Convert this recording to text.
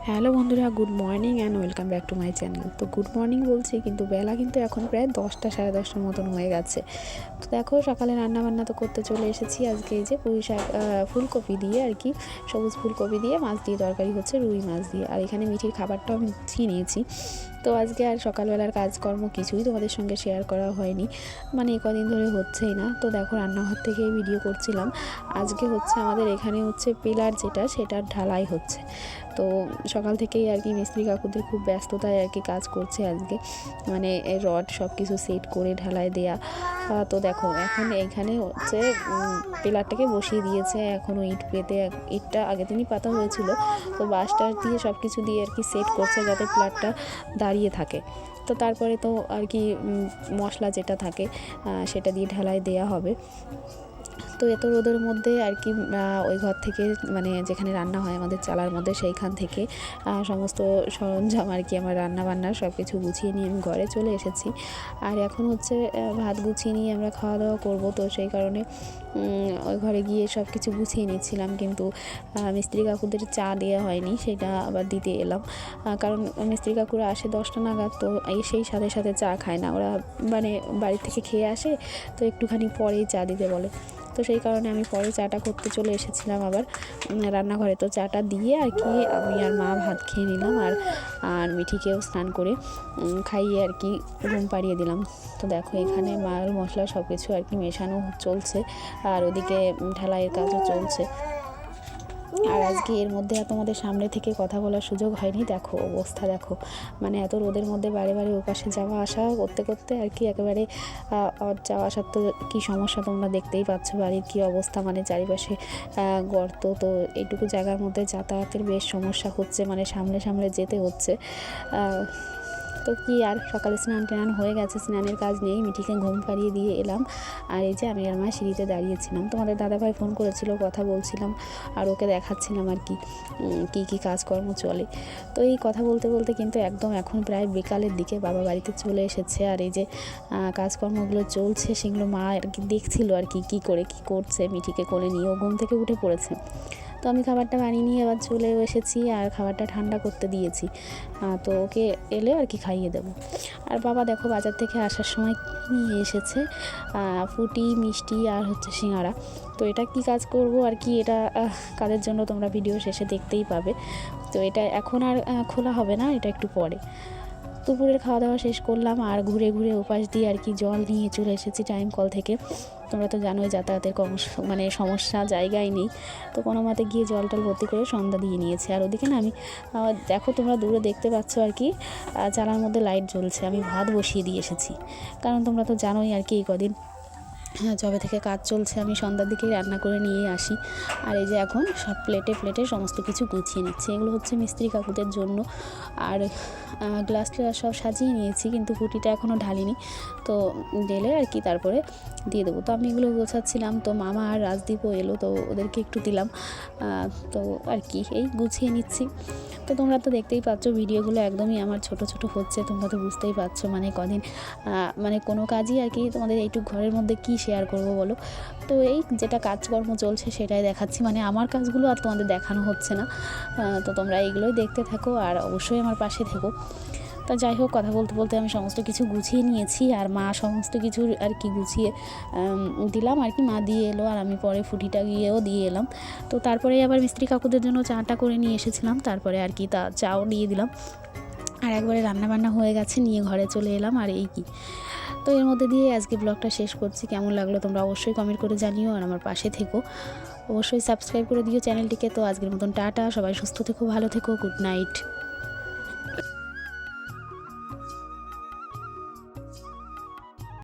Hello বন্ধুরা, good morning and welcome back to my channel. তো good morning বলছি, কিন্তু বেলা কিন্তু এখন প্রায় 10টা সাড়ে 10টার মতন হয়ে গেছে। তো দেখো, সকালে রান্নাবান্না তো করতে চলে এসেছি। আজকে এই যে পুঁই শাক, ফুলকপি দিয়ে আর কি, সবুজ ফুলকপি দিয়ে মাছ দিয়ে তরকারি হচ্ছে, রুই মাছ দিয়ে। আর এখানে মিঠির খাবারটাও আমি গুছিয়ে নিয়েছি। তো আজকে আর সকালবেলার কাজকর্ম কিছুই তোমাদের সঙ্গে শেয়ার করা হয়নি, মানে কদিন ধরে হচ্ছেই না। তো দেখো, রান্নাঘর থেকেই ভিডিও করছিলাম। আজকে হচ্ছে আমাদের এখানে হচ্ছে পিলার যেটা, সেটার ঢালাই হচ্ছে। তো সকাল থেকেই আর কি মিস্ত্রি কাকুদের খুব ব্যস্ততায় আর কি কাজ করছে আজকে, মানে রড সব কিছু সেট করে ঢালাই দেয়া। তো দেখো, এখন এইখানে হচ্ছে পিলারটাকে বসিয়ে দিয়েছে। এখনও ইট পেতে, ইটটা আগে দিনই পাতা হয়েছিল, তো বাঁশটার দিয়ে সব কিছু দিয়ে আর কি সেট করছে যাতে পিলারটা দাঁড়িয়ে থাকে। তো তারপরে তো আর কি মশলা যেটা থাকে সেটা দিয়ে ঢালাই দেয়া হবে। তো এত রোদের মধ্যে আর কি ওই ঘর থেকে, মানে যেখানে রান্না হয় আমাদের চালার মধ্যে, সেইখান থেকে সমস্ত সরঞ্জাম আর কি আমার রান্না বান্নার সব কিছু গুছিয়ে নিয়ে আমি ঘরে চলে এসেছি। আর এখন হচ্ছে ভাত গুছিয়ে নিয়ে আমরা খাওয়া দাওয়া করবো। তো সেই কারণে ওই ঘরে গিয়ে সব কিছু গুছিয়ে নিচ্ছিলাম, কিন্তু মিস্ত্রি কাকুদের চা দেওয়া হয়নি, সেটা আবার দিতে এলাম। কারণ মিস্ত্রি কাকুরা আসে 10টা নাগাদ, তো সেই সাথে সাথে চা খায় না ওরা, মানে বাড়ি থেকে খেয়ে আসে, তো একটুখানি পরেই চা দিতে বলে। তো সেই কারণে আমি পরে চাটা করতে চলে এসেছিলাম আবার রান্নাঘরে। তো চাটা দিয়ে আর কি আমি আর মা ভাত খেয়ে নিলাম, আর মিঠিকেও স্নান করে খাইয়ে আর কি ঘুম পাড়িয়ে দিলাম। তো দেখো, এখানে মাল মশলা সব কিছু আর কি মেশানো চলছে, আর ওদিকে ঢালাইয়ের কাজও চলছে। আর আজকে এর মধ্যে তোমাদের সামনে থেকে কথা বলার সুযোগ হয়নি। দেখো অবস্থা, দেখো মানে এত রোদের মধ্যে বারে বারে ওপাশে যাওয়া আসা করতে করতে আর কি একেবারে যাওয়া আসার তো কী সমস্যা তোমরা দেখতেই পাচ্ছ। বাড়ির কী অবস্থা, মানে চারিপাশে গর্ত। তো এইটুকু জায়গার মধ্যে যাতায়াতের বেশ সমস্যা হচ্ছে, মানে সামনে সামনে যেতে হচ্ছে। তো কি আর, সকালে স্নান টান হয়ে গেছে, স্নানের কাজ নেই। মিঠিকে ঘুম পাড়িয়ে দিয়ে এলাম, আর এই যে আমি আর মা সিঁড়িতে দাঁড়িয়েছিলাম। তোমাদের দাদাভাই ফোন করেছিল, কথা বলছিলাম, আর ওকে দেখাচ্ছিলাম আর কি কী কাজকর্ম চলে। তো এই কথা বলতে বলতে কিন্তু একদম এখন প্রায় বিকালের দিকে বাবা বাড়িতে চলে এসেছে। আর এই যে কাজকর্মগুলো চলছে, সেগুলো মা আর কি দেখছিল আর কি কী করছে। মিঠিকে কোলে নিয়ে ও ঘুম থেকে উঠে পড়েছে। তো আমি খাবারটা বানিয়ে নিয়ে আবার চলেও এসেছি, আর খাবারটা ঠান্ডা করতে দিয়েছি। তো ওকে এলে আর কি খাইয়ে দেবো। আর বাবা দেখো, বাজার থেকে আসার সময় নিয়ে এসেছে ফুটি, মিষ্টি আর হচ্ছে সিঙ্গারা। তো এটা কি কাজ করব আর কি, এটা কাদের জন্য তোমরা ভিডিও শেষে দেখতেই পাবে। তো এটা এখন আর খোলা হবে না, এটা একটু পরে। দুপুরের খাওয়া দাওয়া শেষ করলাম, আর ঘুরে ঘুরে ওপাশ দিয়ে আর কি জল নিয়ে চলে এসেছি টাইম কল থেকে। তোমরা তো জানোই যাতায়াতের মানে সমস্যা, জায়গায় নেই। তো কোনো মতে গিয়ে জল টল ভর্তি করে সন্ধ্যা দিয়ে নিয়েছি। আর ওদিকে না আমি দেখো, তোমরা দূরে দেখতে পাচ্ছ আর কি চালার মধ্যে লাইট জ্বলছে। আমি ভাত বসিয়ে দিয়ে এসেছি, কারণ তোমরা তো জানোই আর কি এই কদিন যবে থেকে কাজ চলছে আমি সন্ধ্যার দিকেই রান্না করে নিয়ে আসি। আর এই যে এখন সব প্লেটে প্লেটে সমস্ত কিছু গুছিয়ে নিচ্ছি। এগুলো হচ্ছে মিস্ত্রি কাকুদের জন্য। আর গ্লাস ট্লাস সব সাজিয়ে নিয়েছি, কিন্তু ফুটিটা এখনও ঢালিনি। তো ঢেলে আর কি তারপরে দিয়ে দেবো। তো আমি এগুলো গোছাচ্ছিলাম, তো মামা আর রাজদীপও এলো, তো ওদেরকে একটু দিলাম। তো আর কি এই গুছিয়ে নিচ্ছি। তো তোমরা তো দেখতেই পাচ্ছ ভিডিওগুলো একদমই আমার ছোট ছোট হচ্ছে, তোমরা তো বুঝতেই পারছো। মানে কদিন মানে কোনো কাজই আর কি তোমাদের এইটুকু ঘরের মধ্যে কি শেয়ার করব বলো। তো এই যেটা কাজকর্ম চলছে সেটাই দেখাচ্ছি, মানে আমার কাজগুলো আর তোমাদের দেখানো হচ্ছে না। তো তোমরা এইগুলোই দেখতে থাকো, আর অবশ্যই আমার পাশে থেকো। তা যাই হোক, কথা বলতে বলতে আমি সমস্ত কিছু গুছিয়ে নিয়েছি, আর মা সমস্ত কিছু আর কি গুছিয়ে দিলাম আর কি। মা দিয়ে এলো, আর আমি পরে ফুটিটা গিয়েও দিয়ে এলাম। তো তারপরে আবার মিস্ত্রি কাকুদের জন্য চাটা করে নিয়ে এসেছিলাম, তারপরে আর কি চাও দিয়ে দিলাম। আর একবারে রান্নাবান্না হয়ে গেছে, নিয়ে ঘরে চলে এলাম। আর এই কি, তো এর মধ্যে দিয়ে আজকে ব্লগটা শেষ করছি। কেমন লাগলো তোমরা অবশ্যই কমেন্ট করে জানিও, আর আমার পাশে থেকো, অবশ্যই সাবস্ক্রাইব করে দিও চ্যানেলটিকে। তো আজকের মতন টাটা, সবাই সুস্থ থেকো, ভালো থেকো, গুড নাইট।